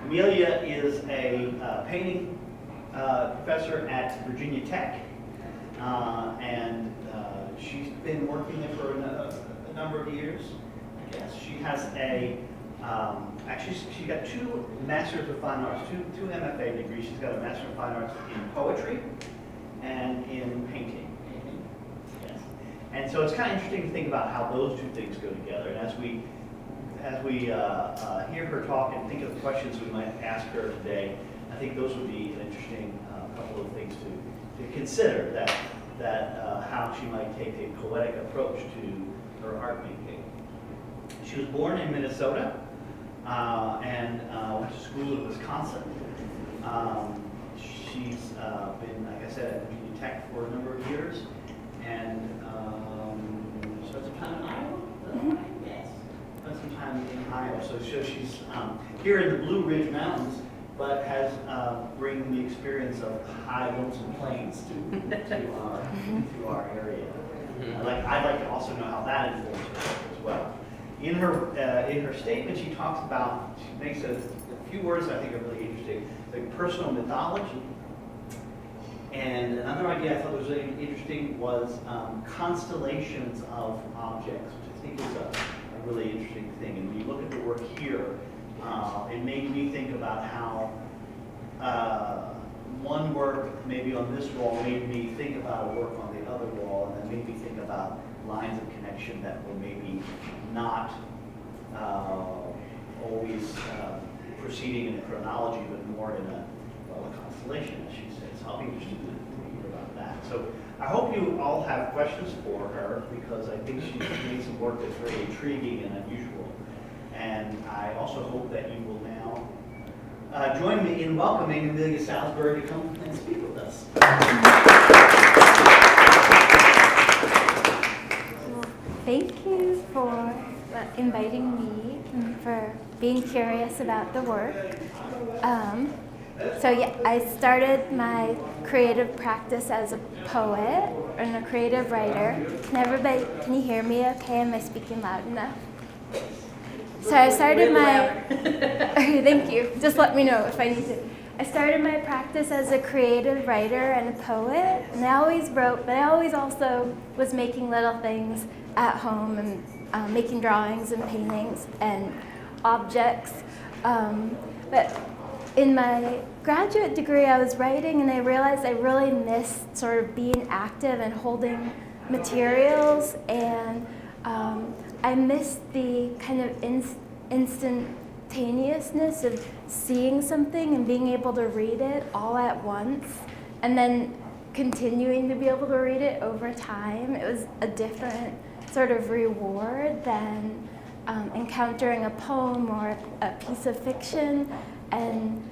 Amelia is a painting professor at Virginia Tech, and she's been working there for a number of years, I guess. She has a, actually she got 2 Masters of Fine Arts, two MFA degrees. She's got a Master of Fine Arts in Poetry and in Painting. Yes. And so it's kind of interesting to think about how those 2 things go together. And as we hear her talk and think of the questions we might ask her today, I think those would be an interesting couple of things to consider, that how she might take a poetic approach to her art making. She was born in Minnesota and went to school in Wisconsin. She's been, like I said, at Virginia Tech for a number of years, and spent some time in Iowa. Yes. Spent some time in Iowa. So she's here in the Blue Ridge Mountains, but has bring the experience of high lonesome plains to our area. I'd like to also know how that informs her as well. In her statement, she talks about, she makes a few words that I think are really interesting, like personal mythology. And another idea I thought was really interesting was constellations of objects, which I think is a really interesting thing. And when you look at the work here, it made me think about how one work maybe on this wall made me think about a work on the other wall, and then made me think about lines of connection that were maybe not always proceeding in a chronology, but more in a constellation, as she says. So I'll be interested to hear about that. So I hope you all have questions for her, because I think she's made some work that's very intriguing and unusual. And I also hope that you will now join me in welcoming Amelia Salisbury to come and speak with us. Thank you for inviting me and for being curious about the work. So yeah, I started my creative practice as a poet and a creative writer. Can you hear me okay? Am I speaking loud enough? So I started my, thank you, just let me know if I need to. I started my practice as a creative writer and a poet, and I always wrote, but I always also was making little things at home and making drawings and paintings and objects. But in my graduate degree, I was writing, and I realized I really missed sort of being active and holding materials, and I missed the kind of instantaneousness of seeing something and being able to read it all at once, and then continuing to be able to read it over time. It was a different sort of reward than encountering a poem or a piece of fiction and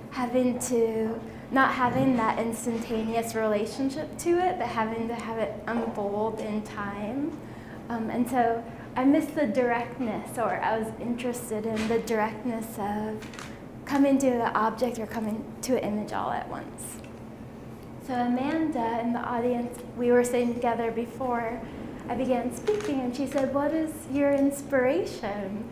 not having that instantaneous relationship to it, but having to have it unfold in time. And so I missed the directness, or I was interested in the directness of coming to the object or coming to an image all at once. So Amanda in the audience, we were sitting together before I began speaking, and she said, "What is your inspiration?"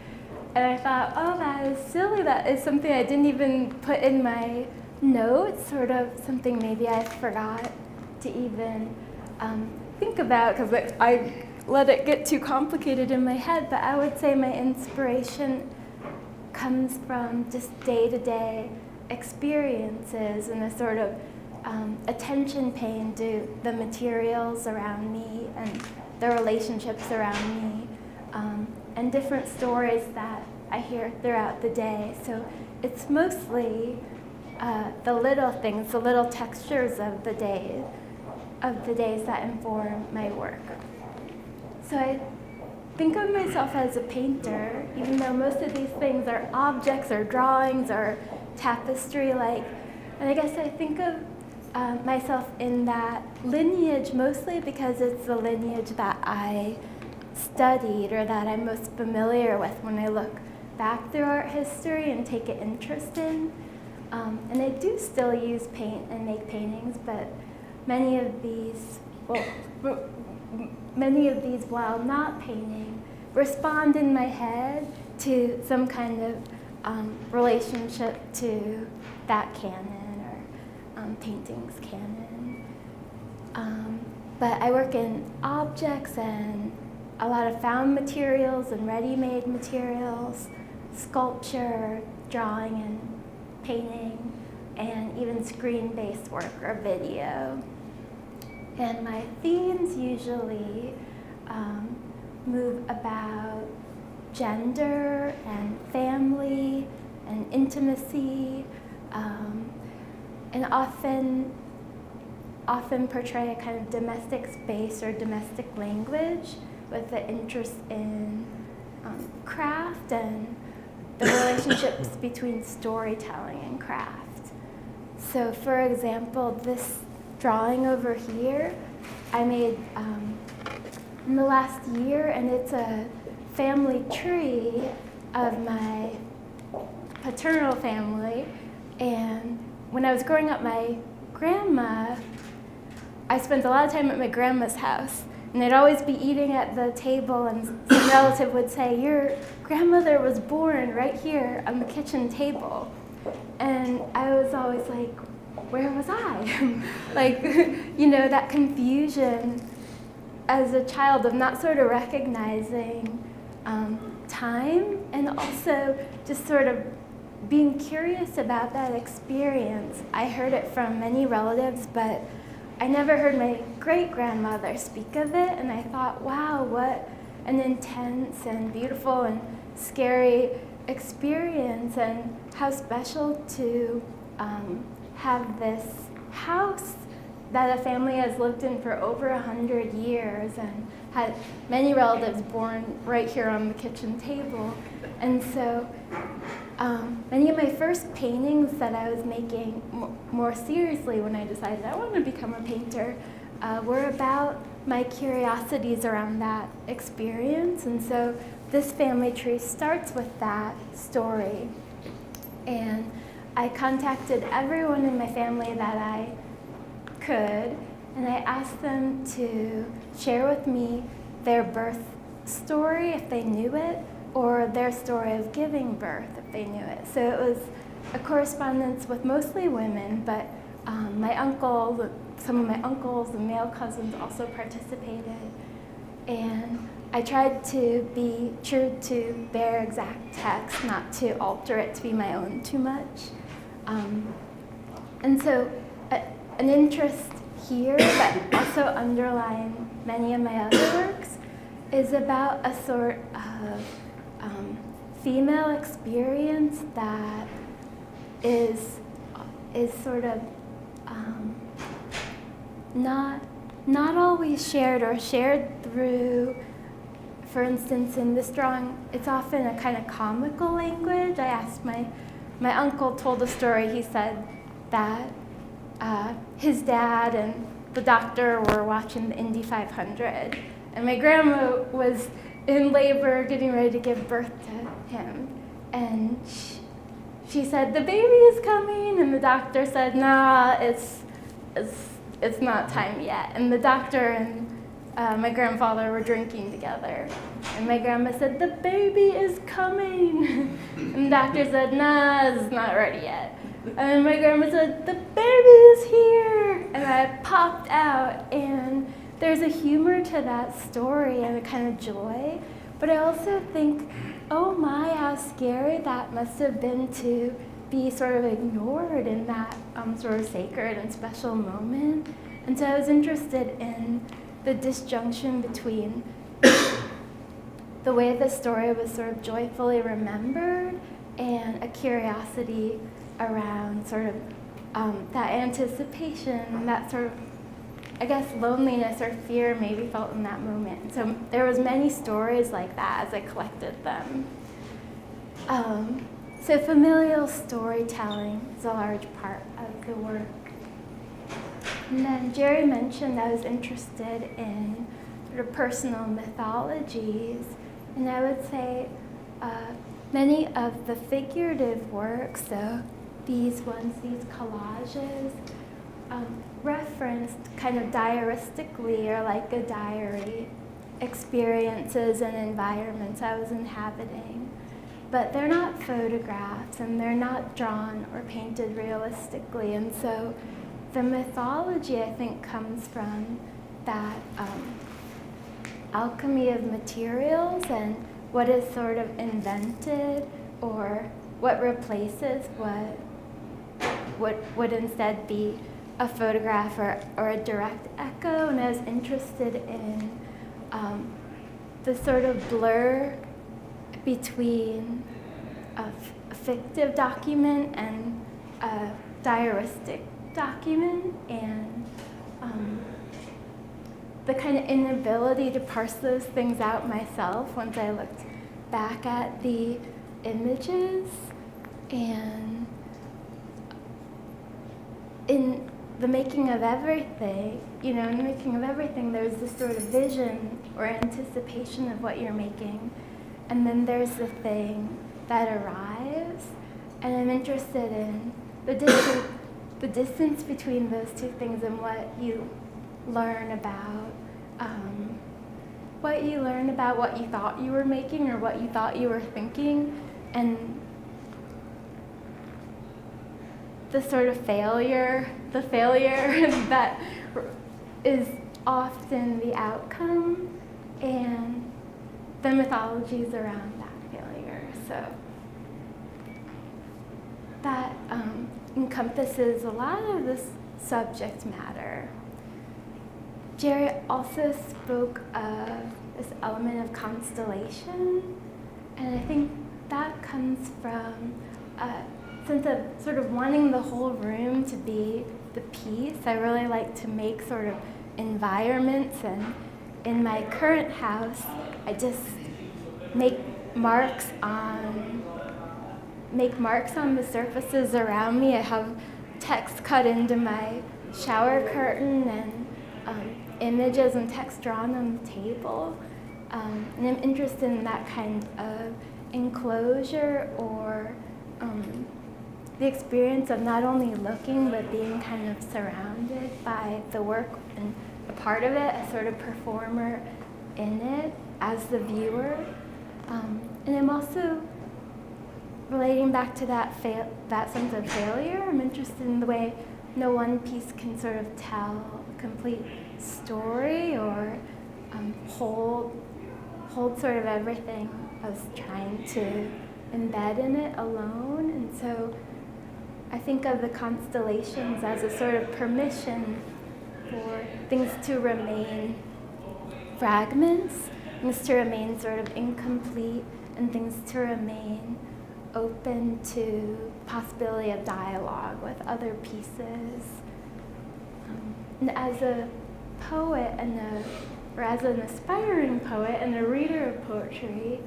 And I thought, oh, that is silly. That is something I didn't even put in my notes, sort of something maybe I forgot to even think about, because I let it get too complicated in my head. But I would say my inspiration comes from just day-to-day experiences and a sort of attention paying to the materials around me and the relationships around me, and different stories that I hear throughout the day. So it's mostly the little things, the little textures of the days that inform my work. So I think of myself as a painter, even though most of these things are objects or drawings or tapestry-like. And I guess I think of myself in that lineage mostly because it's the lineage that I studied or that I'm most familiar with when I look back through art history and take an interest in. And I do still use paint and make paintings, but many of these, while not painting, respond in my head to some kind of relationship to that canon or paintings canon. But I work in objects and a lot of found materials and ready-made materials, sculpture, drawing and painting, and even screen-based work or video. And my themes usually move about gender and family and intimacy, and often portray a kind of domestic space or domestic language with the interest in craft and the relationships between storytelling and craft. So for example, this drawing over here I made in the last year, and it's a family tree of my paternal family. And when I was growing up, my grandma, I spent a lot of time at my grandma's house, and they'd always be eating at the table, and some relative would say, "Your grandmother was born right here on the kitchen table." And I was always like, where was I? Like, you know, that confusion as a child of not sort of recognizing time, and also just sort of being curious about that experience. I heard it from many relatives, but I never heard my great-grandmother speak of it, and I thought, wow, what an intense and beautiful and scary experience, and how special to have this house that a family has lived in for over 100 years and had many relatives born right here on the kitchen table. And so many of my first paintings that I was making more seriously when I decided I wanted to become a painter were about my curiosities around that experience. And so this family tree starts with that story. And I contacted everyone in my family that I could, and I asked them to share with me their birth story if they knew it, or their story of giving birth if they knew it. So it was a correspondence with mostly women, but my uncle, some of my uncles and male cousins also participated. And I tried to be true to their exact text, not to alter it to be my own too much. And so an interest here, but also underlying many of my other works, is about a sort of female experience that is sort of not always shared, or shared through, for instance, in this drawing, it's often a kind of comical language. I asked my uncle told a story. He said that his dad and the doctor were watching the Indy 500, and my grandma was in labor getting ready to give birth to him, and she said, "The baby is coming," and the doctor said, "Nah, it's not time yet." And the doctor and my grandfather were drinking together, and my grandma said, "The baby is coming," and the doctor said, "Nah, it's not ready yet." And my grandma said, "The baby is here," and I popped out, and there's a humor to that story and a kind of joy, but I also think, oh my, how scary that must have been to be sort of ignored in that sort of sacred and special moment. And so I was interested in the disjunction between the way the story was sort of joyfully remembered and a curiosity around sort of that anticipation, that sort of, I guess, loneliness or fear maybe felt in that moment. So there was many stories like that as I collected them. So familial storytelling is a large part of the work. And then Jerry mentioned I was interested in sort of personal mythologies, and I would say many of the figurative works, so these collages, referenced kind of diaristically, or like a diary, experiences and environments I was inhabiting. but they're not photographs and they're not drawn or painted realistically. And so the mythology, I think, comes from that alchemy of materials and what is sort of invented or what replaces what would instead be a photograph or a direct echo. And I was interested in the sort of blur between a fictive document and a diaristic document, and the kind of inability to parse those things out myself once I looked back at the images. And in the making of everything, in the making of everything, there's this sort of vision or anticipation of what you're making, and then there's the thing that arrives. And I'm interested in the distance between those two things and what you learn about what you thought you were making or what you thought you were thinking, and the sort of failure that is often the outcome, and the mythologies around that failure. So that encompasses a lot of this subject matter. Jerry also spoke of this element of constellation, and I think that comes from a sense of sort of wanting the whole room to be the piece. I really like to make sort of environments, and in my current house, I just make marks on the surfaces around me. I have text cut into my shower curtain and images and text drawn on the table. And I'm interested in that kind of enclosure, or the experience of not only looking but being kind of surrounded by the work and a part of it, a sort of performer in it as the viewer. And I'm also relating back to that sense of failure. I'm interested in the way no one piece can sort of tell a complete story or hold sort of everything I was trying to embed in it alone. And so I think of the constellations as a sort of permission for things to remain fragments, things to remain sort of incomplete, and things to remain open to possibility of dialogue with other pieces. And as a poet or as an aspiring poet and a reader of poetry,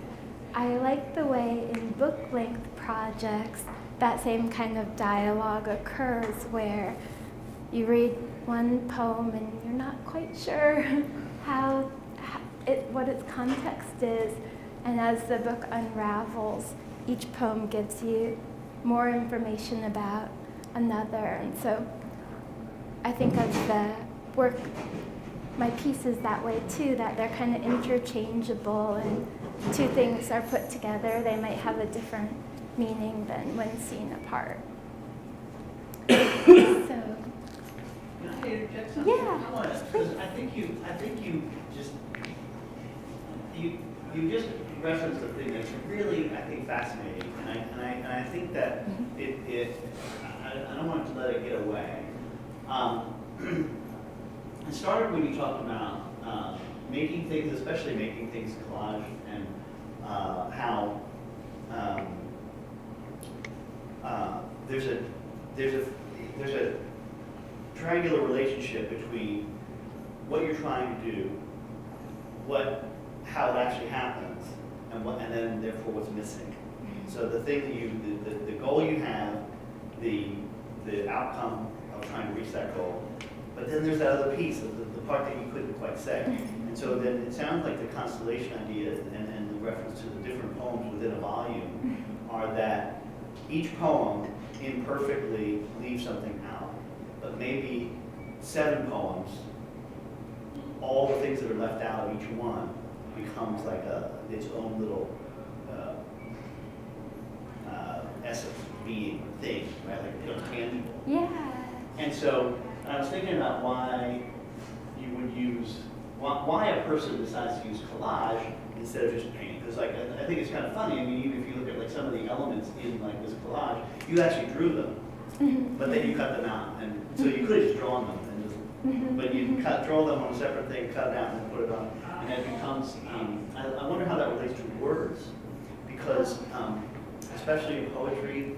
I like the way in book-length projects that same kind of dialogue occurs, where you read one poem and you're not quite sure what its context is, and as the book unravels, each poem gives you more information about another. And so I think of the work, my pieces that way too, that they're kind of interchangeable, and two things are put together, they might have a different meaning than when seen apart. So, Can I interject something? Yeah. Because I think you just referenced a thing that's really, I think, fascinating, and I think that I don't want to let it get away. It started when you talked about making things, especially making things collage, and how there's a triangular relationship between what you're trying to do, how it actually happens, and then therefore what's missing. So the thing that the goal you have, the outcome of trying to reach that goal, but then there's that other piece, the part that you couldn't quite say. And so then it sounds like the constellation idea and the reference to the different poems within a volume are that each poem imperfectly leaves something out, but maybe 7 poems, all the things that are left out of each one becomes like its own little essence of being or thing, right? Like, you know, tangible. Yeah. And so I was thinking about why you would use, why a person decides to use collage instead of just painting. Because like, I think it's kind of funny. I mean, even if you look at like some of the elements in like this collage, you actually drew them, but then you cut them out. And so you could have just drawn them, and just, but you draw them on a separate thing, cut it out, and then put it on. And it becomes, I wonder how that relates to words. Because especially in poetry,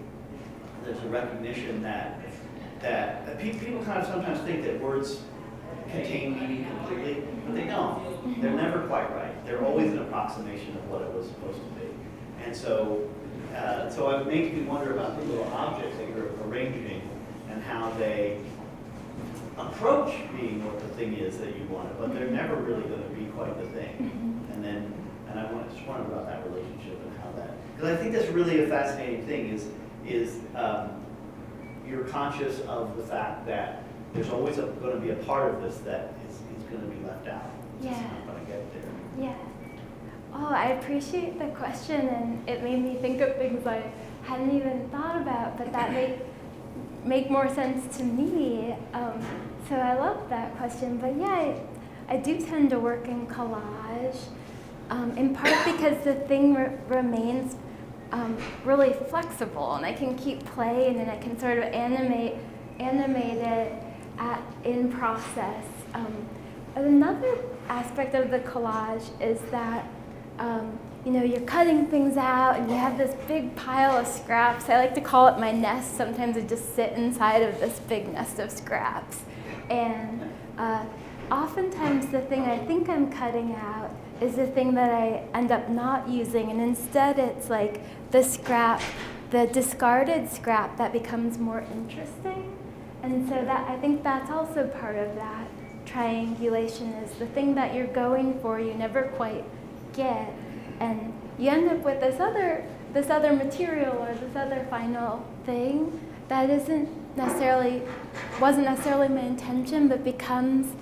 there's a recognition that people kind of sometimes think that words contain meaning completely, but they don't. They're never quite right. They're always an approximation of what it was supposed to be. And so, it makes me wonder about the little objects that you're arranging and how they approach being what the thing is that you wanted, but they're never really going to be quite the thing. And I just wonder about that relationship and how that, because I think that's really a fascinating thing is you're conscious of the fact that there's always going to be a part of this that is going to be left out. Yeah. It's not going to get there. Yeah. Oh, I appreciate the question, and it made me think of things I hadn't even thought about, but that make more sense to me. So I love that question. But yeah, I do tend to work in collage, in part because the thing remains really flexible, and I can keep playing, and I can sort of animate it in process. Another aspect of the collage is that you're cutting things out, and you have this big pile of scraps. I like to call it my nest. Sometimes I just sit inside of this big nest of scraps, and oftentimes the thing I think I'm cutting out is the thing that I end up not using, and instead it's like the discarded scrap that becomes more interesting. And so that, I think that's also part of that triangulation, is the thing that you're going for you never quite get, and you end up with this other material or this other final thing that wasn't necessarily my intention, but becomes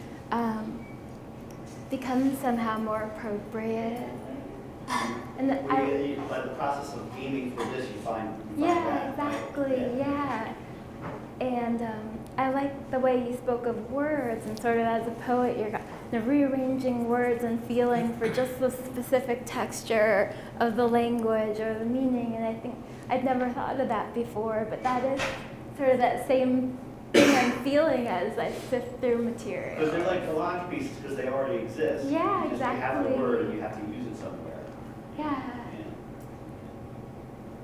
somehow more appropriate. And by the process of aiming for this, you find yeah, that, exactly, right? yeah. And I like the way you spoke of words, and sort of as a poet, you're rearranging words and feeling for just the specific texture of the language or the meaning. And I think I'd never thought of that before, but that is sort of that same thing I'm feeling as I sift through material. Because they're like collage pieces because they already exist. Yeah, You exactly. have the word and you have to use it somewhere. Yeah.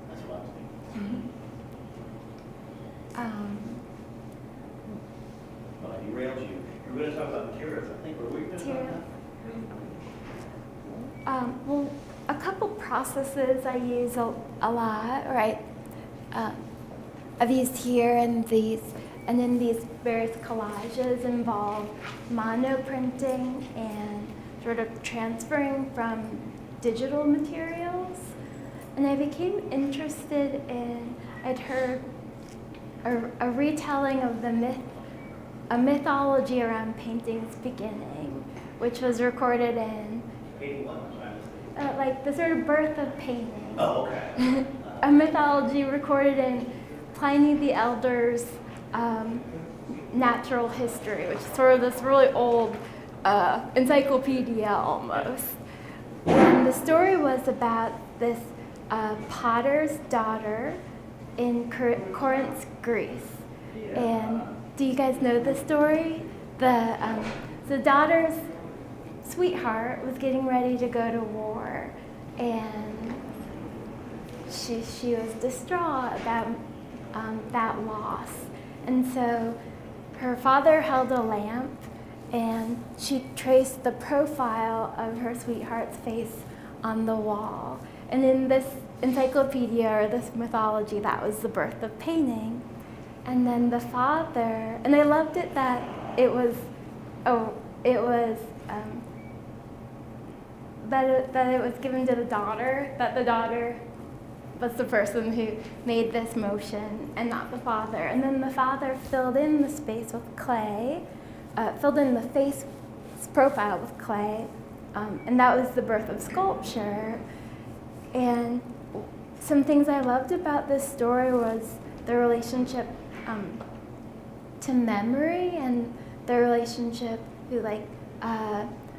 That's what I was thinking. Well, I derailed you. We're going to talk about materials, I think. Were we going to talk about? Well, a couple processes I use a lot, right? I've used here and then these various collages involve monoprinting and sort of transferring from digital materials. And I became interested I'd heard a retelling of a mythology around painting's beginning, which was recorded in 81, like the sort of birth of painting. Oh, okay. A mythology recorded in Pliny the Elder's Natural History, which is sort of this really old encyclopedia almost. And the story was about this potter's daughter in Corinth, Greece. And do you guys know the story? The daughter's sweetheart was getting ready to go to war, and she was distraught about that loss. And so her father held a lamp, and she traced the profile of her sweetheart's face on the wall. And in this encyclopedia, or this mythology, that was the birth of painting. And then the father, and I loved it that it was given to the daughter, that the daughter was the person who made this motion and not the father. And then the father filled in the space with clay, filled in the face profile with clay, and that was the birth of sculpture. And some things I loved about this story was the relationship to memory and the relationship to like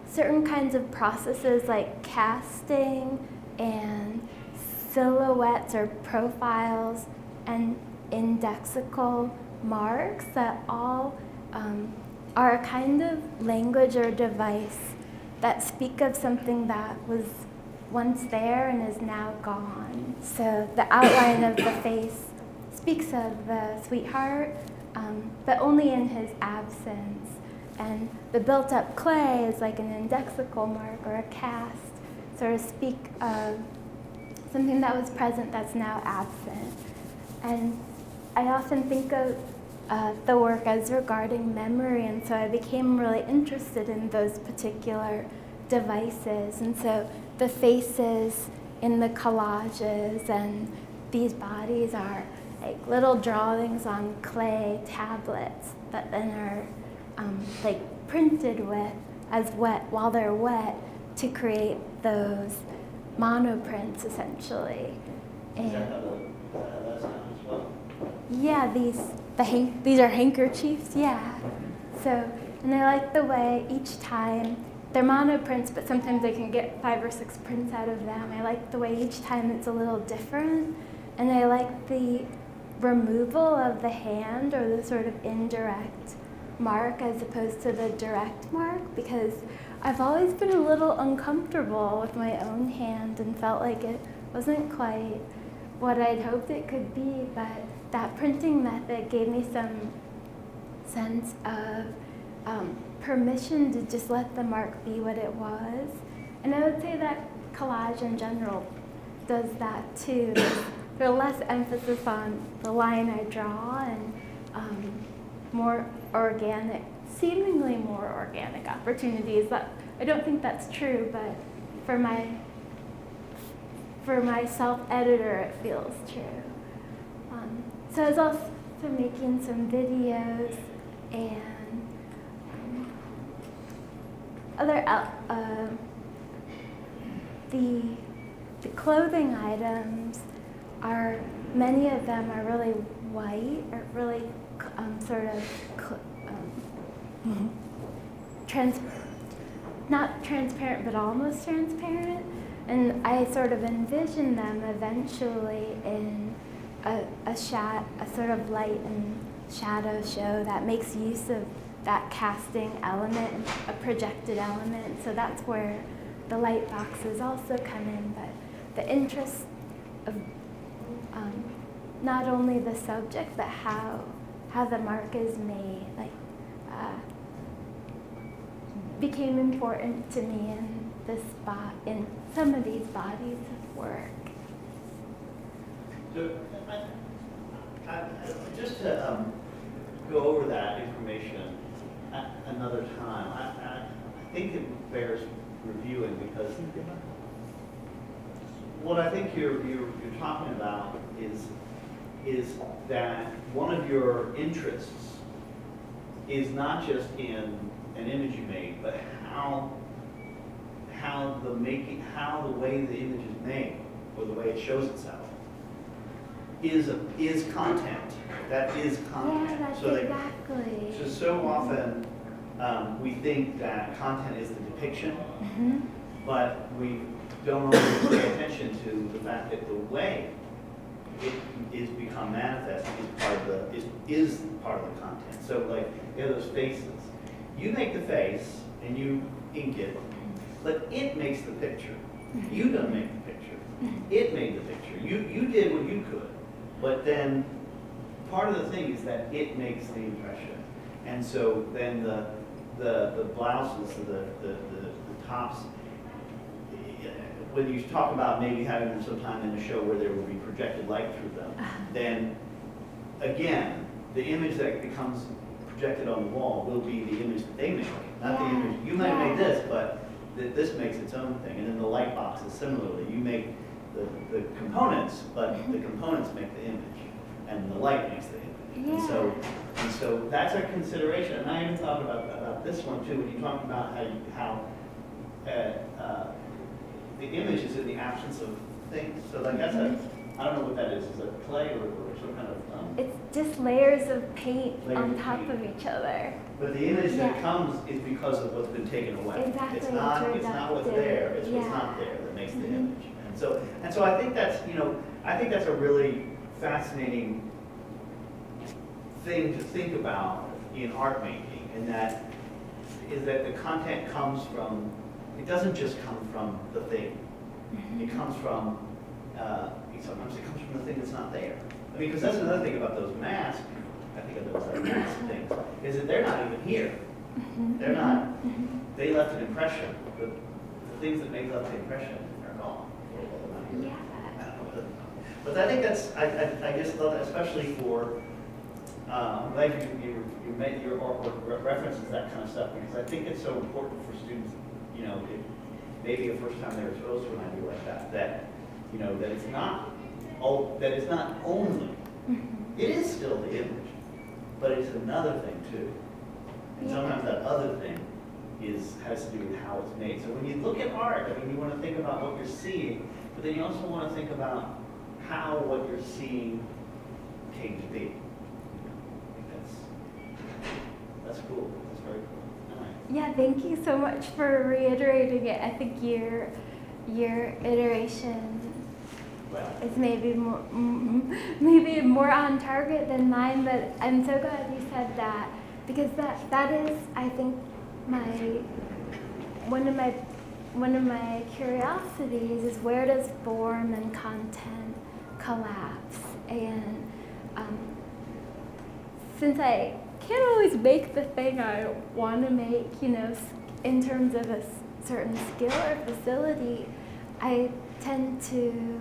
certain kinds of processes like casting and silhouettes or profiles and indexical marks that all are a kind of language or device that speak of something that was once there and is now gone. So the outline of the face speaks of the sweetheart, but only in his absence. And the built-up clay is like an indexical mark or a cast, sort of speak of something that was present that's now absent. And I often think of the work as regarding memory, and so I became really interested in those particular devices. And so the faces in the collages and these bodies are like little drawings on clay tablets that then are like printed with as wet while they're wet to create those monoprints essentially. Is that how that sounds as well? Yeah, these are handkerchiefs, yeah. So, and I like the way each time, they're monoprints, but sometimes I can get 5 or 6 prints out of them. I like the way each time it's a little different, and I like the removal of the hand or the sort of indirect mark as opposed to the direct mark, because I've always been a little uncomfortable with my own hand and felt like it wasn't quite what I'd hoped it could be, but that printing method gave me some sense of permission to just let the mark be what it was. And I would say that collage in general does that too. There's less emphasis on the line I draw and more organic, seemingly more organic opportunities. But I don't think that's true, but for my self-editor, it feels true. So I was also making some videos and other the clothing items are, many of them are really white or really sort of not transparent but almost transparent, and I sort of envision them eventually in a sort of light and shadow show that makes use of that casting element, a projected element. So that's where the light boxes also come in, but the interest of not only the subject, but how the mark is made, like became important to me in some of these bodies of work. So, just to go over that information another time, I think it bears reviewing, because what I think you're talking about is that one of your interests is not just in an image you made, but how the way the image is made, or the way it shows itself, is content. That is content. Yeah, that's so exactly. So often we think that content is the depiction, Mm-hmm. but we don't always pay attention to the fact that the way it is become manifest is part of the content. So like, you have those faces. You make the face and you ink it, but it makes the picture. You don't make the picture. It made the picture. You did what you could, but then part of the thing is that it makes the impression. And so then the blouses, the tops, when you talk about maybe having them sometime in a show where there will be projected light through them, then again, the image that becomes projected on the wall will be the image that they make, not the image. You might have made this, but this makes its own thing. And then the light boxes, similarly, you make the components, but the components make the image, and the light makes the image. Yeah. And so that's a consideration. And I even thought about this one too, when you talk about how the image is in the absence of things. So like that's I don't know what that is. Is that clay or some kind of? It's just layers of paint Layers on of top paint. of each other. But the image that Yeah. comes is because of what's been taken away. Exactly, It's not what's reductive. there, it's what's Yeah. not there that makes the Mhm. image. And so I think that's, I think that's a really fascinating thing to think about in art making, and that is that the content comes from, it doesn't just come from the thing. It comes from, sometimes it comes from the thing that's not there. I mean, because that's another thing about those masks, I think of those like mask things, is that they're not even here. They're not, they left an impression, but the things that make left the impression are gone. Or they're not here. Yeah. I don't know. But I think that's, I just love that, especially for, I'm glad you made your artwork references that kind of stuff, because I think it's so important for students, it maybe the first time they're exposed to an idea like that, that it's not, that it's not only, it is still the image, but it's another thing too. And sometimes that other thing has to do with how it's made. So when you look at art, I mean, you want to think about what you're seeing, but then you also want to think about how what you're seeing came to be. I think that's cool. That's very cool. All right. Yeah, thank you so much for reiterating it. I think your iteration Well, is maybe more on target than mine, but I'm so glad you said that, because that is, I think, one of my curiosities is, where does form and content collapse? And since I can't always make the thing I want to make, in terms of a certain skill or facility, I tend to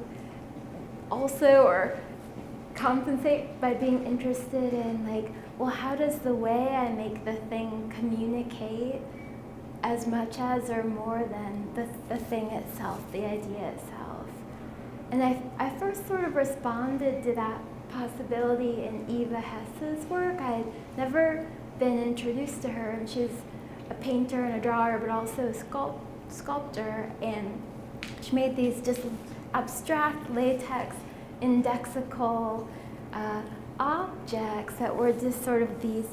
also, or compensate by being interested in, like, well, how does the way I make the thing communicate as much as or more than the thing itself, the idea itself? And I first sort of responded to that possibility in Eva Hesse's work. I had never been introduced to her, and she's a painter and a drawer, but also a sculptor, and she made these just abstract latex indexical objects that were just sort of these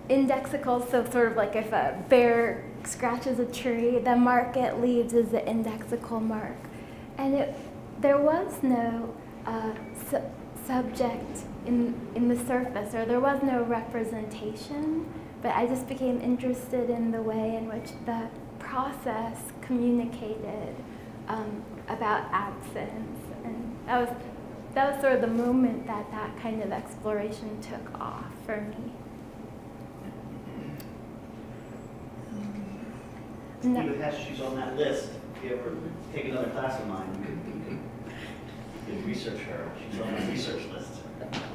indexicals, so sort of like if a bear scratches a tree, the mark it leaves is the indexical mark. And there was no subject in the surface, or there was no representation, but I just became interested in the way in which the process communicated about absence, and that was sort of the moment that kind of exploration took off for me. Eva Hesse, she's on that list. If you ever take another class of mine, you could research her. She's on the research list.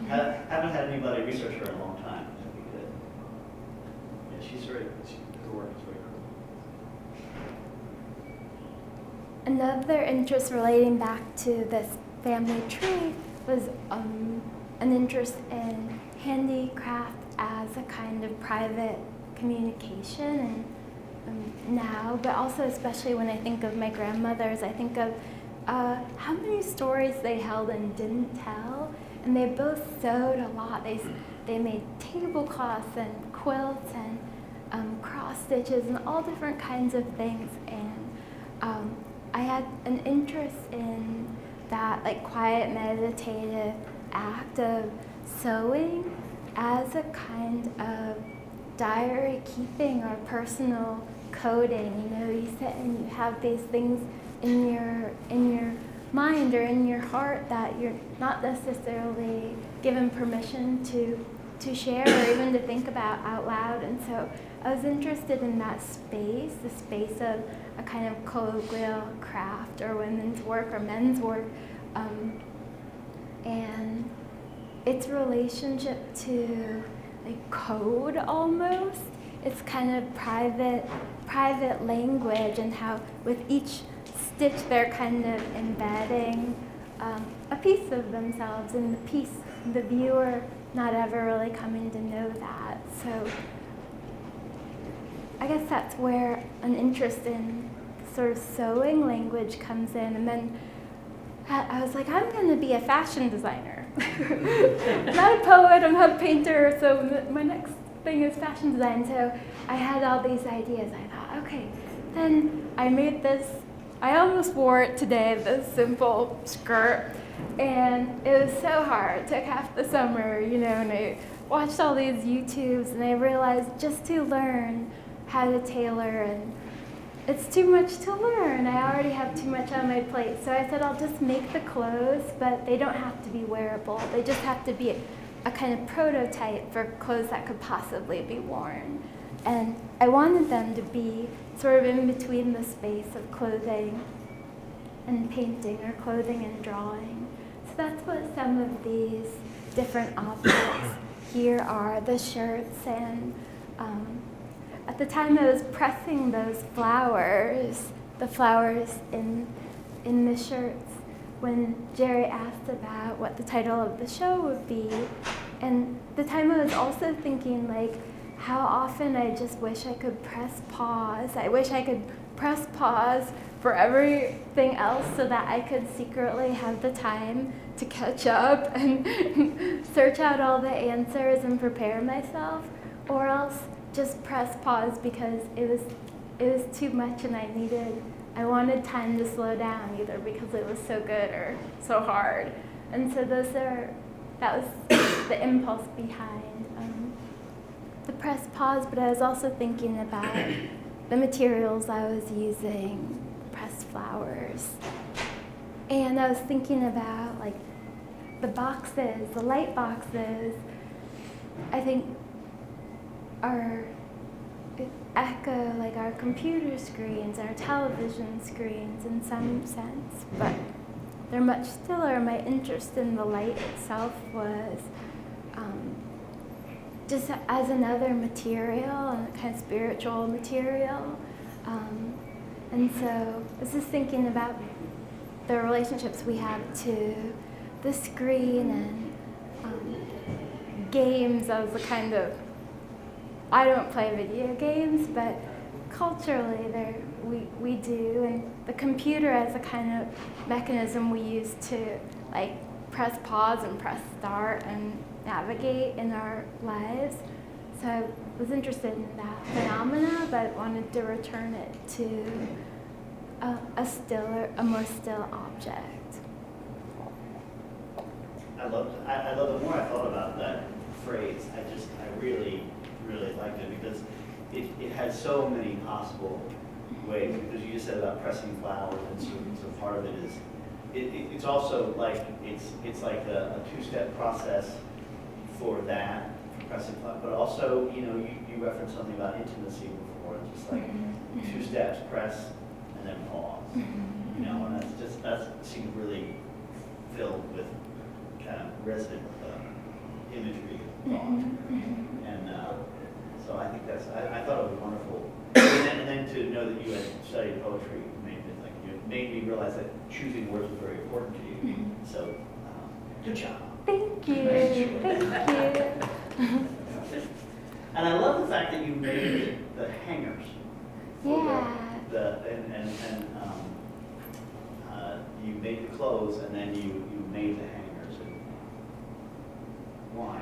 Haven't had anybody research her in a long time. That'd be good. Yeah, she's very, her work is very cool. Another interest relating back to this family tree was an interest in handicraft as a kind of private communication, and now, but also especially when I think of my grandmothers, I think of how many stories they held and didn't tell, and they both sewed a lot. They made tablecloths and quilts and cross stitches and all different kinds of things, and I had an interest in that, like, quiet meditative act of sewing as a kind of diary keeping or personal coding. You sit and you have these things in your mind or in your heart that you're not necessarily given permission to share or even to think about out loud. And so I was interested in that space, the space of a kind of colloquial craft or women's work or men's work, and its relationship to, like, code almost. It's kind of private language, and how with each stitch they're kind of embedding a piece of themselves in the piece, the viewer not ever really coming to know that. So I guess that's where an interest in sort of sewing language comes in, and then I was like, I'm going to be a fashion designer. I'm not a poet, I'm not a painter, so my next thing is fashion design. So I had all these ideas. I thought, okay, then I made this, I almost wore it today, this simple skirt, and it was so hard. It took half the summer, you know, and I watched all these YouTubes, and I realized just to learn how to tailor, and it's too much to learn. I already have too much on my plate. So I said I'll just make the clothes, but they don't have to be wearable. They just have to be a kind of prototype for clothes that could possibly be worn. And I wanted them to be sort of in between the space of clothing and painting, or clothing and drawing. So that's what some of these different objects here are, the shirts. And at the time I was pressing those flowers, the flowers in the shirts, when Jerry asked about what the title of the show would be. And the time I was also thinking, like, how often I just wish I could press pause. I wish I could press pause for everything else so that I could secretly have the time to catch up and search out all the answers and prepare myself, or else just press pause because it was too much, and I wanted time to slow down, either because it was so good or so hard. And so that was the impulse behind the press pause. But I was also thinking about the materials I was using, pressed flowers. And I was thinking about, like, the boxes, the light boxes, I think echo like our computer screens, our television screens in some sense, but they're much stiller. My interest in the light itself was just as another material, and a kind of spiritual material. And so I was just thinking about the relationships we have to the screen, and games as a kind of, I don't play video games, but culturally we do, and the computer as a kind of mechanism we use to, like, press pause and press start and navigate in our lives. So I was interested in that phenomena, but wanted to return it to a more still object. I love the more I thought about that phrase, I really liked it, because it had so many possible ways. Because you just said about pressing flowers, and so part of it is it's also like it's like a two-step process for that, for pressing flowers. But also, you know, you referenced something about intimacy before. It's just like 2 steps, press and then pause. You know, and that seems really filled with kind of resonant imagery and thought. And so I think I thought it was wonderful. And then to know that you had studied poetry made me realize that choosing words was very important to you. So good job. Thank you. Thank you. And I love the fact that you made the hangers. Yeah. You made the clothes, and then you made the hangers. And why?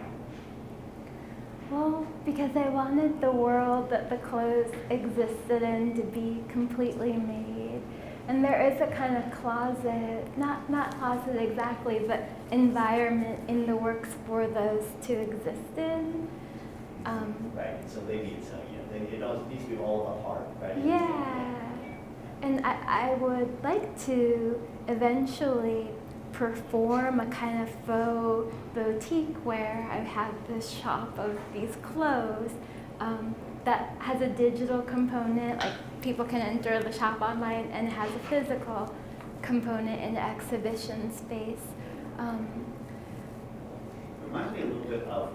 Well, because I wanted the world that the clothes existed in to be completely made. And there is a kind of closet, not closet exactly, but environment in the works for those to exist in. Right, so they need some, it needs to be all apart, right? Yeah. And I would like to eventually perform a kind of faux boutique where I have this shop of these clothes that has a digital component, like people can enter the shop online, and has a physical component in the exhibition space. Reminds me a little bit of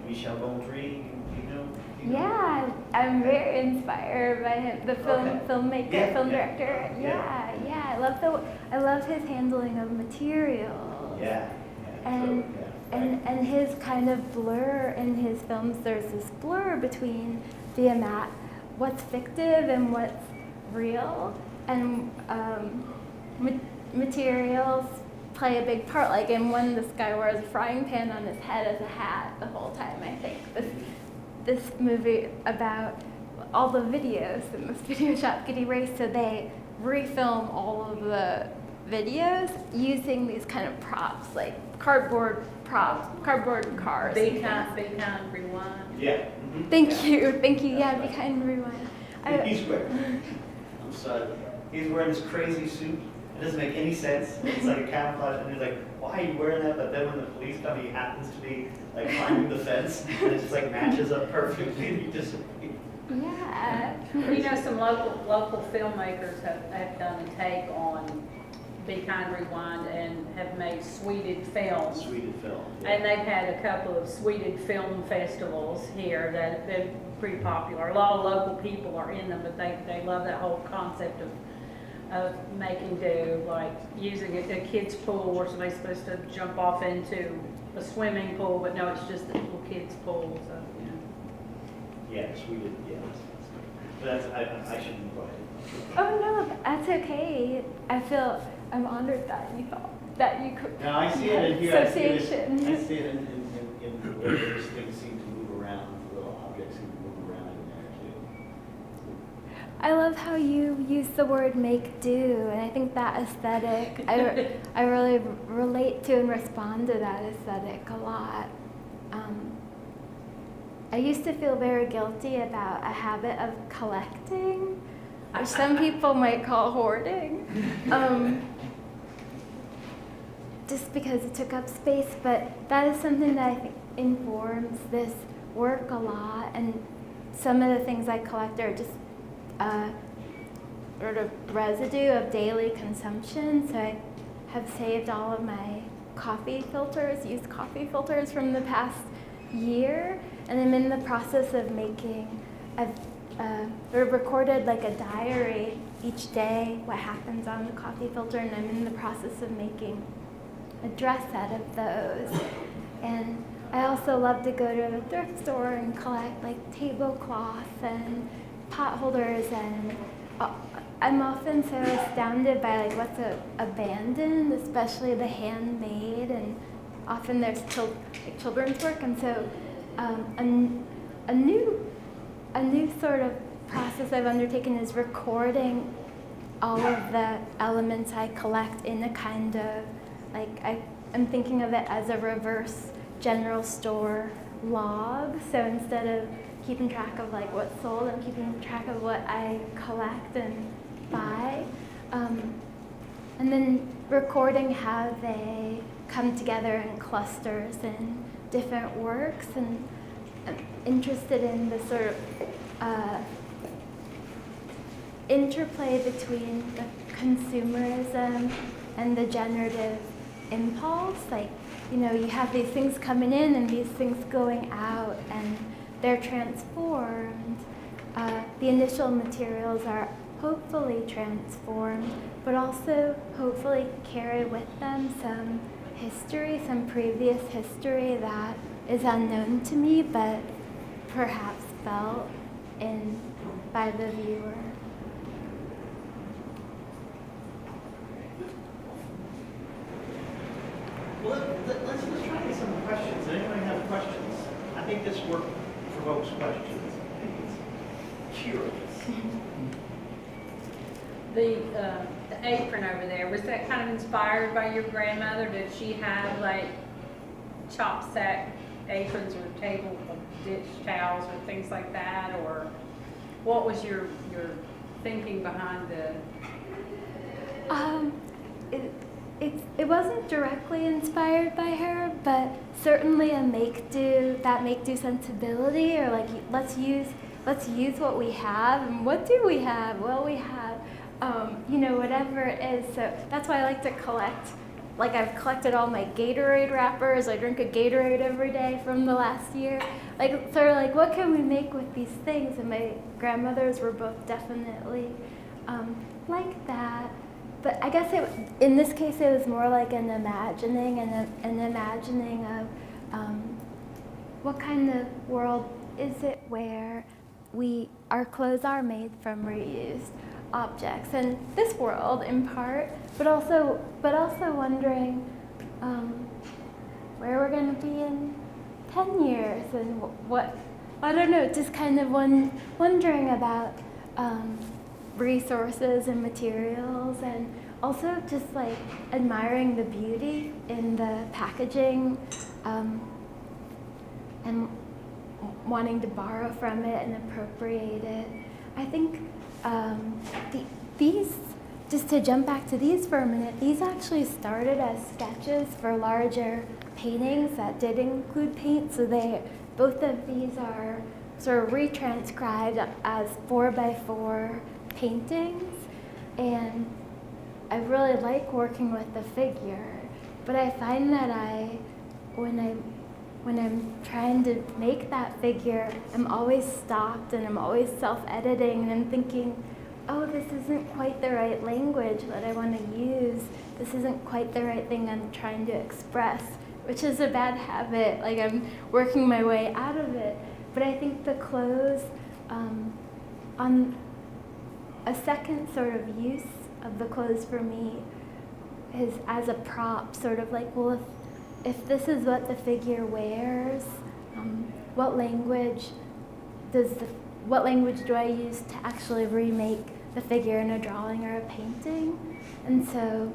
Michel Gondry, you know? Yeah, I'm very inspired by him, the filmmaker, film director. Yeah. I love his handling of materials. Yeah. And his kind of blur in his films. There's this blur between what's fictive and what's real, and materials play a big part. Like in one, this guy wears a frying pan on his head as a hat the whole time. I think this movie about all the videos in this video shop get erased, so they refilm all of the videos using these kind of props, like cardboard cars. Be kind, rewind. Yeah. Thank you. Yeah, be kind and rewind. He's wearing. I'm sorry. He's wearing this crazy suit. It doesn't make any sense. It's like a camouflage, and he's like, "Why are you wearing that?" But then when the police come, he happens to be like climbing the fence, and it just like matches up perfectly. And he just. Yeah. You know, some local filmmakers have done a take on Be Kind, Rewind, and have made sweeted films. Sweeted film. Yeah. And they've had a couple of sweeted film festivals here that they're pretty popular. A lot of local people are in them, but they love that whole concept of making do, like using a kid's pool where somebody's supposed to jump off into a swimming pool, but no, it's just a little kid's pool. So, you know. Yeah, sweeted. Yeah. But that's I shouldn't go ahead. Oh no, that's okay. I'm honored that you thought that you could. No, I see it in here. Association. I see it in the way those things seem to move around. Little objects seem to move around in there too. I love how you use the word make do, and I think that aesthetic, I really relate to and respond to that aesthetic a lot. I used to feel very guilty about a habit of collecting, which some people might call hoarding, just because it took up space, but that is something that I think informs this work a lot, and some of the things I collect are just sort of residue of daily consumption. So I have saved all of my used coffee filters from the past year, and I'm in the process of I've sort of recorded like a diary each day, what happens on the coffee filter, and I'm in the process of making a dress out of those. And I also love to go to the thrift store and collect like tablecloths and pot holders, and I'm often so astounded by like what's abandoned, especially the handmade, and often there's children's work, and so a new sort of process I've undertaken is recording all of the elements I collect in a kind of like I'm thinking of it as a reverse general store log. So instead of keeping track of like what's sold, I'm keeping track of what I collect and buy, and then recording how they come together in clusters and different works, and I'm interested in the sort of interplay between the consumerism and the generative impulse. Like, you know, you have these things coming in and these things going out, and they're transformed. The initial materials are hopefully transformed, but also hopefully carry with them some history, some previous history that is unknown to me, but perhaps felt in by the viewer. Well, let's try to get some questions. Does anybody have questions? I think this work provokes questions. I think it's curious. The apron over there, was that kind of inspired by your grandmother? Did she have like chop sack aprons or table dish towels or things like that? Or what was your thinking behind the... It wasn't directly inspired by her, but certainly a make-do sensibility, or like let's use what we have. And what do we have? Well, we have whatever it is. So that's why I like to collect. Like, I've collected all my Gatorade wrappers. I drink a Gatorade every day from the last year. Like, sort of like, what can we make with these things? And my grandmothers were both definitely like that. But I guess in this case, it was more like an imagining of what kind of world is it where our clothes are made from reused objects in this world in part, but also wondering where we're going to be in 10 years and what, I don't know, just kind of wondering about resources and materials, and also just like admiring the beauty in the packaging and wanting to borrow from it and appropriate it. I think these, just to jump back to these for a minute, these actually started as sketches for larger paintings that did include paint. So both of these are sort of retranscribed as 4x4 paintings. And I really like working with the figure, but I find that when I'm trying to make that figure, I'm always stopped and I'm always self-editing and I'm thinking, oh, this isn't quite the right language that I want to use. This isn't quite the right thing I'm trying to express, which is a bad habit. Like, I'm working my way out of it. But I think the clothes, on a second sort of use of the clothes for me is as a prop, sort of like, well, if this is what the figure wears, what language do I use to actually remake the figure in a drawing or a painting? And so,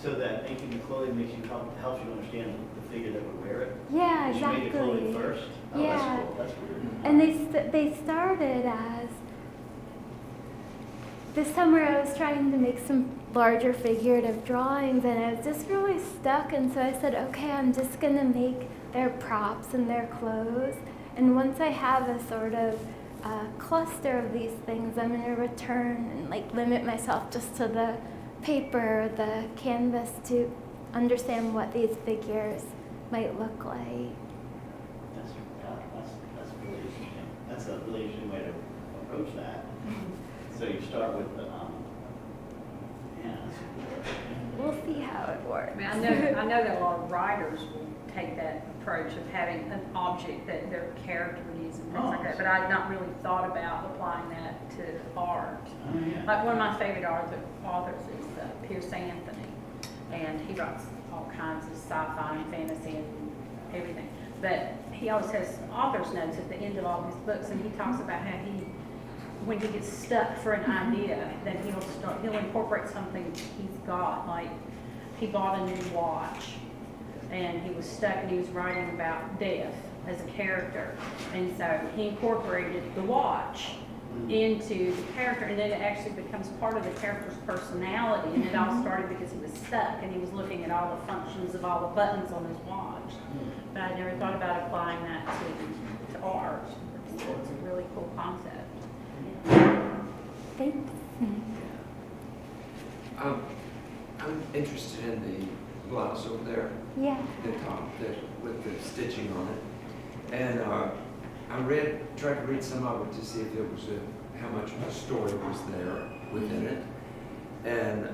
so that making the clothing helps you understand the figure that would wear it. Yeah, Did exactly. you make the clothing first? Oh, Yeah. That's cool. That's weird. And they started as, this summer I was trying to make some larger figurative drawings and I was just really stuck, and so I said, okay, I'm just gonna make their props and their clothes, and once I have a sort of cluster of these things, I'm gonna return and like limit myself just to the paper, the canvas, to understand what these figures might look like. That's really interesting. That's a really interesting way to approach that. So you start with the, yeah, that's cool. We'll see how it works. I mean, I know that a lot of writers will take that approach of having an object that their character would use and things like that, but I'd not really thought about applying that to art. Oh, yeah. Like, one of my favorite authors is Pierce Anthony, and he writes all kinds of sci-fi and fantasy and everything. But he always has author's notes at the end of all his books, and he talks about how when he gets stuck for an idea, then he'll incorporate something he's got. Like, he bought a new watch, and he was stuck, and he was writing about death as a character, and so he incorporated the watch into the character, and then it actually becomes part of the character's personality. And it all started because he was stuck and he was looking at all the functions of all the buttons on his watch. But I never thought about applying that to art. It's a really cool concept. Thanks. I'm interested in the blouse over there, Yeah. the top with the stitching on it, and tried to read some of it to see if there was how much of a story was there within it. And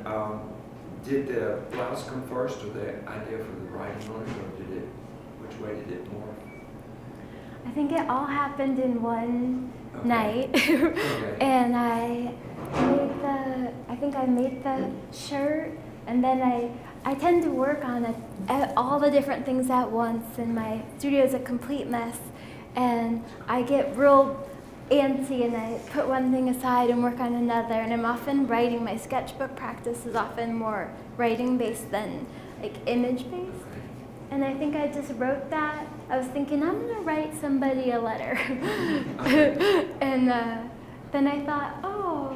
did the blouse come first, or the idea for the writing on it, or which way did it morph? I think it all happened in one night. Okay. And I think I made the shirt, and then I tend to work on all the different things at once, and my studio is a complete mess, and I get real antsy and I put one thing aside and work on another, and I'm often writing. My sketchbook practice is often more writing based than like image based. And I think I just wrote that. I was thinking, I'm gonna write somebody a letter. And then I thought, oh,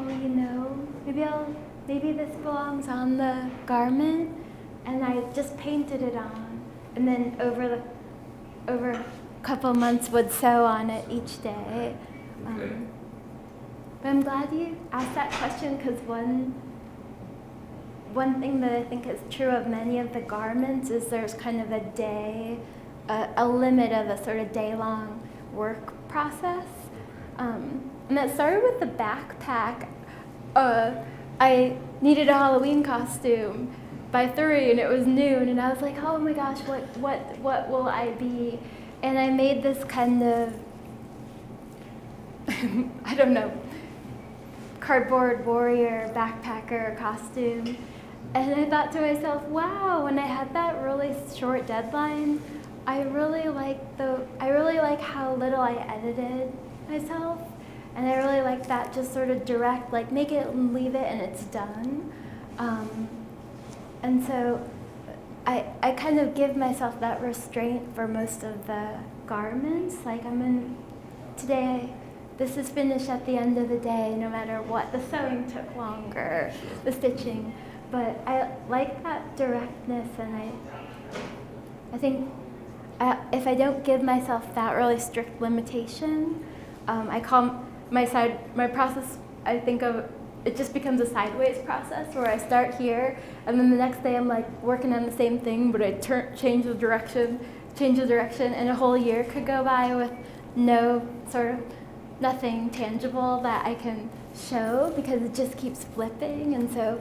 maybe this belongs on the garment. And I just painted it on. And then over a couple months would sew on it each day. But I'm glad you asked that question, because one thing that I think is true of many of the garments is there's kind of a limit of a sort of day-long work process. And that started with the backpack. I needed a Halloween costume by 3, and it was noon, and I was like, oh my gosh, what will I be? And I made this kind of I don't know, cardboard warrior, backpacker costume. And I thought to myself, wow, when I had that really short deadline, I really like how little I edited myself. And I really like that just sort of direct, like make it and leave it and it's done. And so I kind of give myself that restraint for most of the garments. Like today, this is finished at the end of the day, no matter what. The sewing took longer, the stitching. But I like that directness, and I think if I don't give myself that really strict limitation, I call my process, I think of, it just becomes a sideways process where I start here, and then the next day I'm like working on the same thing, but I change the direction, and a whole year could go by with nothing tangible that I can show because it just keeps flipping. And so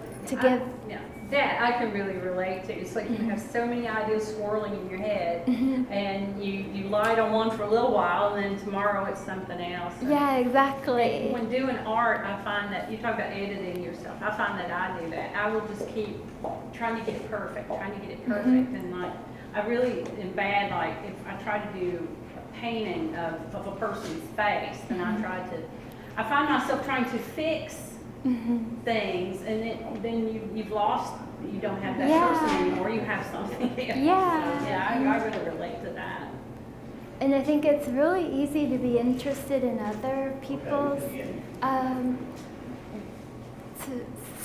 that I can really relate to. It's like you have so many ideas swirling in your head, and you light on one for a little while, and then tomorrow it's something else. Yeah, exactly. When doing art, I find that you talk about editing yourself. I find that I do that. I will just keep trying to get it perfect, and like I really am bad. Like if I try to do a painting of a person's face, then I find myself trying to fix things, and then you've lost. You don't have that person anymore. You have something else. Yeah. So, I really relate to that. And I think it's really easy to be interested in other people's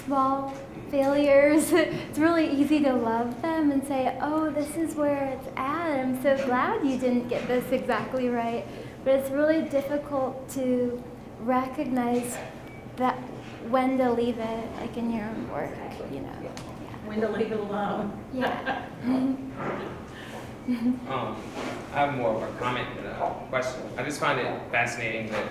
small failures. It's really easy to love them and say, oh, this is where it's at. I'm so glad you didn't get this exactly right. But it's really difficult to recognize that when to leave it, like in your own work, you know. Yeah. When to leave it alone. Yeah. I have more of a comment than a question. I just find it fascinating that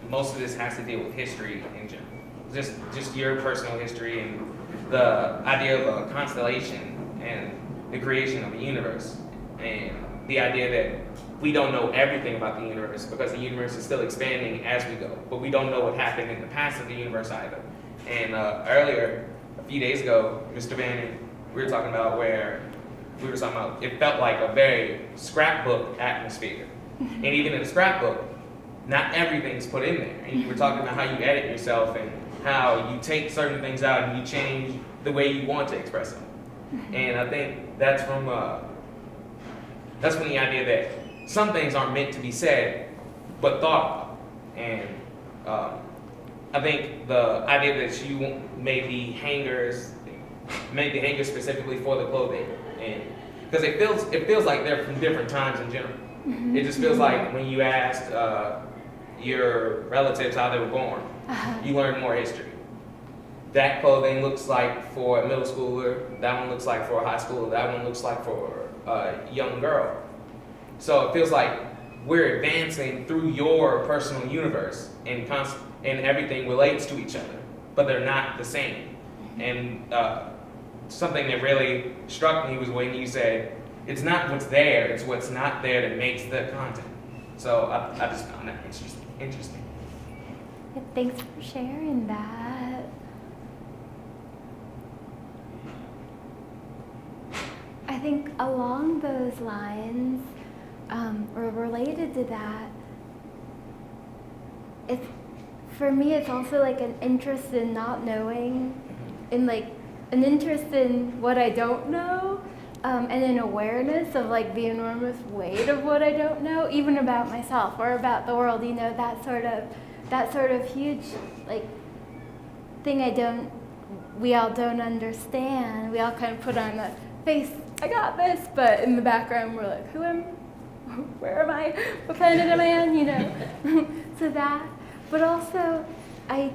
most of this has to deal with history in general. Just your personal history and the idea of a constellation and the creation of a universe, and the idea that we don't know everything about the universe because the universe is still expanding as we go, but we don't know what happened in the past of the universe either. And earlier, a few days ago, Mr. Bannon, we were talking about it felt like a very scrapbook atmosphere. And even in a scrapbook, not everything's put in there. And you were talking about how you edit yourself and how you take certain things out and you change the way you want to express them. And I think that's from the idea that some things aren't meant to be said, but thought about. And I think the idea that you made the hangers specifically for the clothing, and because it feels like they're from different times in general. It just feels like when you asked your relatives how they were born, you learned more history. That clothing looks like for a middle schooler, that one looks like for a high schooler, that one looks like for a young girl. So it feels like we're advancing through your personal universe, and everything relates to each other, but they're not the same. And something that really struck me was when you said, it's not what's there, it's what's not there that makes the content. So I just found that interesting. Yeah, thanks for sharing that. I think along those lines, or related to that, for me it's also like an interest in not knowing, in like an interest in what I don't know, and an awareness of like the enormous weight of what I don't know, even about myself or about the world. You know, that sort of huge like thing we all don't understand. We all kind of put on a face, I got this, but in the background we're like, where am I? What planet am I on? You know, so that. But also, I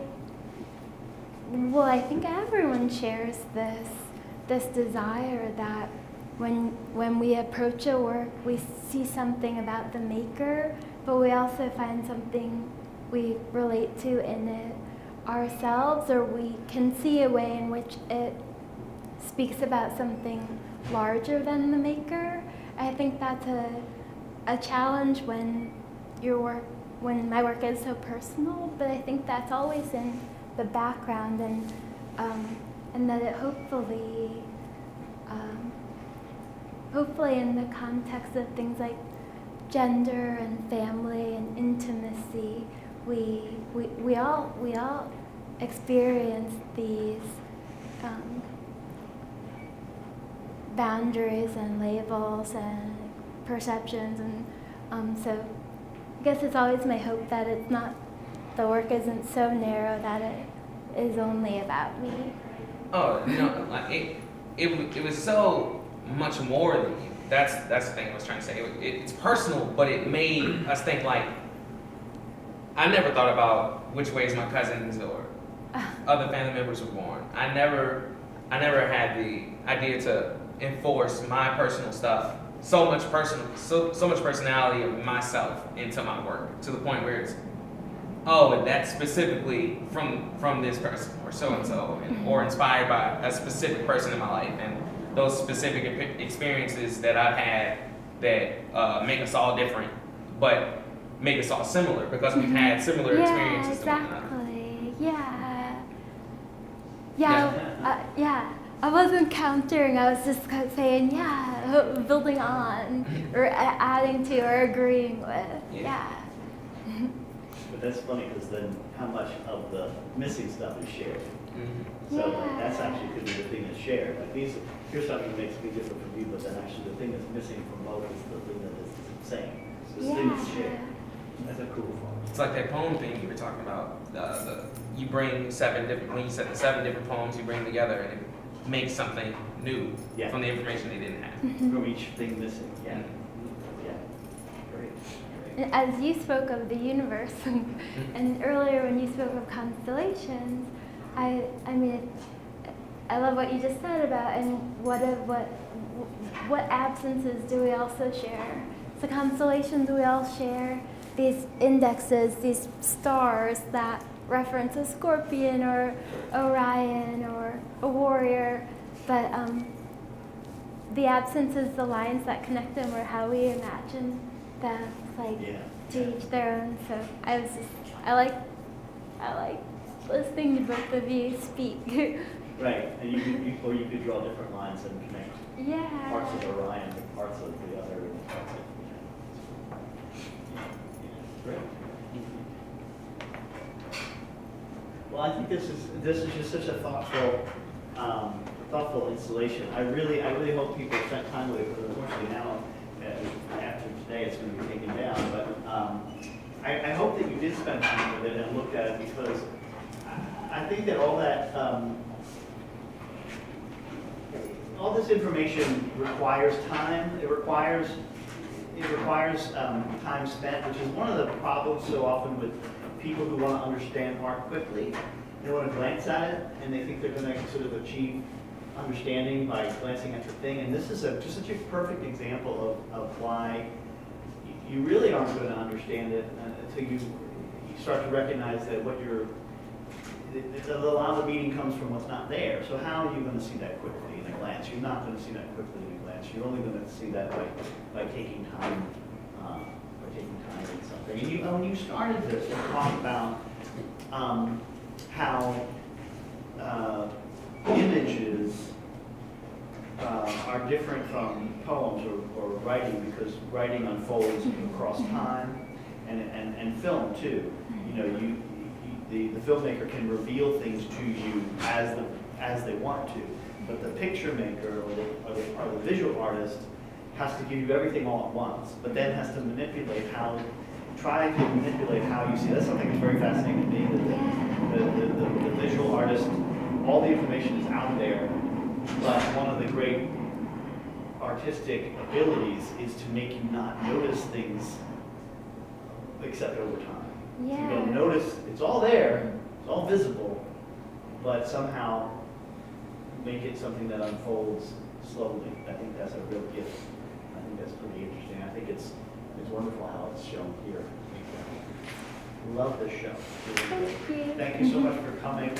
think everyone shares this desire that when we approach a work, we see something about the maker, but we also find something we relate to in it ourselves, or we can see a way in which it speaks about something larger than the maker. I think that's a challenge when your work when my work is so personal, but I think that's always in the background, and that it hopefully in the context of things like gender and family and intimacy, we all experience these boundaries and labels and perceptions, and so I guess it's always my hope that it's not, the work isn't so narrow that it is only about me. Oh, like it was so much more than you. That's the thing I was trying to say. It's personal, but it made us think like, I never thought about which ways my cousins or other family members were born. I never had the idea to enforce my personal stuff, so much personality of myself into my work, to the point where it's, oh, that's specifically from this person or so and so, or inspired by a specific person in my life, and those specific experiences that I've had that make us all different, but make us all similar because we've had similar experiences. Exactly. Yeah. I wasn't countering. I was just saying, building on, or adding to, or agreeing with. Yeah. But that's funny, because then how much of the missing stuff is shared? Mm-hmm. So like, that's actually could be the thing that's shared. Like here's something that makes me different from you, but then actually the thing that's missing from both is the thing that is the same. So this thing is shared. That's a cool one. It's like that poem thing you were talking about. You bring 7 different, when you said the 7 different poems you bring together, and it makes something new from the information they didn't have. From each thing missing. Yeah. Mm-hmm. Yeah. Great. And as you spoke of the universe, and earlier when you spoke of constellations, I mean, I love what you just said about, and what absences do we also share? So constellations, we all share these indexes, these stars that reference a scorpion or Orion or a warrior, but the absences, the lines that connect them, or how we imagine them, like to each their own. So I like listening to both of you speak. Right, and you could draw different lines and connect parts of Orion to parts of the other parts of Great. Well, I think this is just such a thoughtful installation. I really hope people spent time with it, because unfortunately now, after today, it's going to be taken down. But I hope that you did spend time with it and looked at it, because I think that all that all this information requires time. It requires time spent, which is one of the problems so often with people who want to understand art quickly. They want to glance at it, and they think they're going to sort of achieve understanding by glancing at the thing. And this is just such a perfect example of why you really aren't going to understand it until you start to recognize that a lot of the meaning comes from what's not there. So how are you going to see that quickly in a glance? You're not going to see that quickly in a glance. You're only going to see that by taking time. In something. And when you started this, you talked about how images are different from poems or writing, because writing unfolds across time and film too. You know, the filmmaker can reveal things to you as they want to, but the picture maker or the visual artist has to give you everything all at once, but then has to try to manipulate how you see. That's something that's very fascinating to me. The visual artist, all the information is out there, but one of the great artistic abilities is to make you not notice things except over time. You don't notice, it's all there, it's all visible, but somehow make it something that unfolds slowly. I think that's a real gift. I think that's pretty interesting. I think it's wonderful how it's shown here. Love this show. Thank you. Thank you so much for coming.